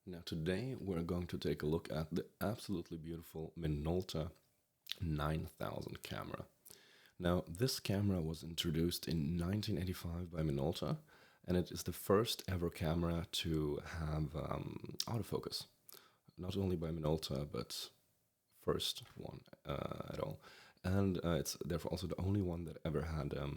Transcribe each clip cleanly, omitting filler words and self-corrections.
Now today we're going to take a look at the absolutely beautiful Minolta 9000 camera. Now this camera was introduced in 1985 by Minolta, and it is the first ever camera to have autofocus. Not only by Minolta, but first one at all. And it's therefore also the only one that ever had a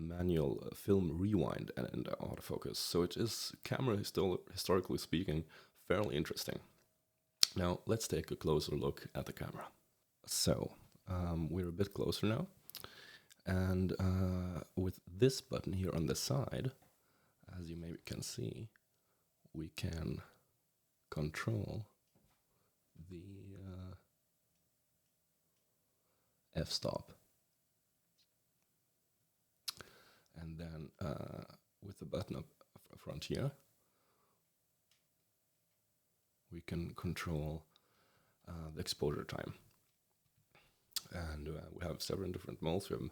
manual film rewind and autofocus. So it is, camera historically speaking, fairly interesting. Now let's take a closer look at the camera. So we're a bit closer now, and with this button here on the side, as you maybe can see, we can control the f-stop. And then with the button up front here, we can control the exposure time. And we have several different modes. We have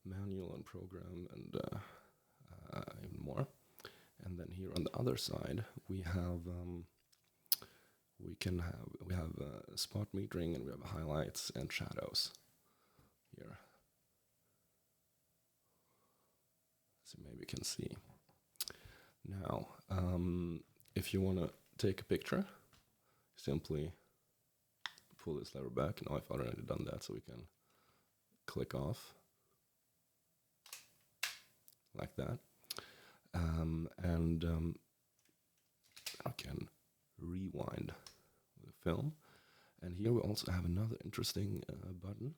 manual and program and even more. And then here on the other side, we have spot metering, and we have highlights and shadows here. So maybe you can see. Now, if you want to take a picture, simply pull this lever back. Now I've already done that, so we can click off like that. I can rewind the film. And here we also have another interesting button.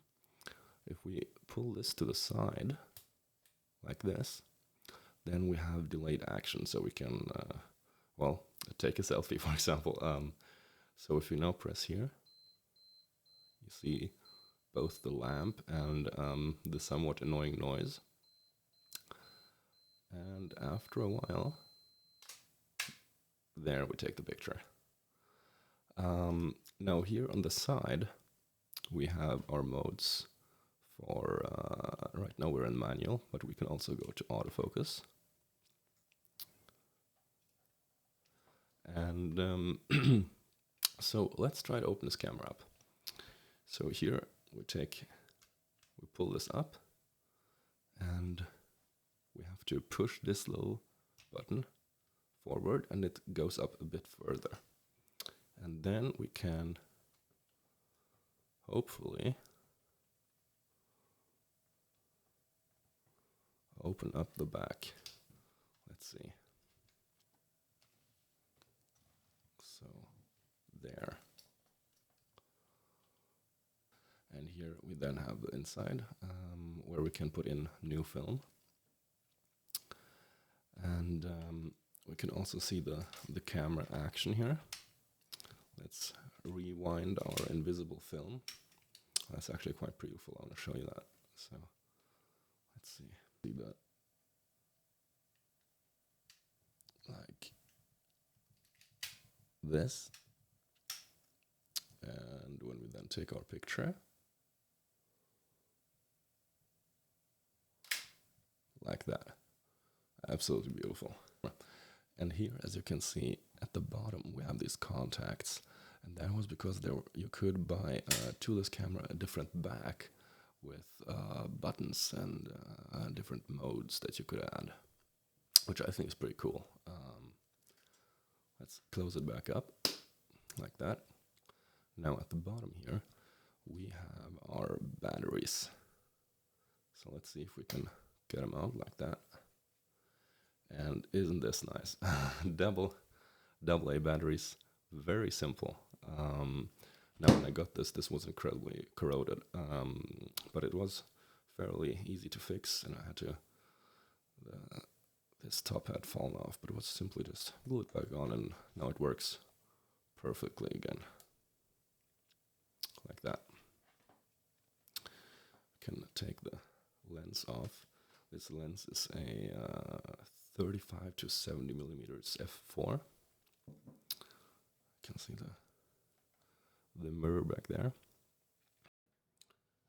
If we pull this to the side, like this, then we have delayed action, so we can, take a selfie, for example. So if you now press here, you see both the lamp and the somewhat annoying noise. And after a while, there we take the picture. Now here on the side, we have our modes for, right now we're in manual, but we can also go to autofocus. And so let's try to open this camera up. So here we pull this up, and we have to push this little button forward, and it goes up a bit further. And then we can hopefully open up the back. Let's see. So there. And here we then have the inside, where we can put in new film. And we can also see the camera action here. Let's rewind our invisible film. That's actually quite beautiful. I want to show you that. So let's see. See that? Like this. And when we then take our picture, like that. Absolutely beautiful. And here, as you can see, at the bottom we have these contacts, and that was because you could buy to this camera a different back with buttons and different modes that you could add, which I think is pretty cool. Let's close it back up, like that. Now at the bottom here, we have our batteries. So let's see if we can get them out like that. And isn't this nice? double A batteries, very simple. Now when I got this was incredibly corroded, but it was fairly easy to fix, and I had to, this top had fallen off, but it was simply just glue it back on, and now it works perfectly again, like that. I can take the lens off. This lens is a 35 to 70 millimeters f4. You can see the mirror back there.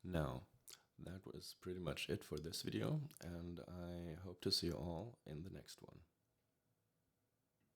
Now, that was pretty much it for this video, and I hope to see you all in the next one.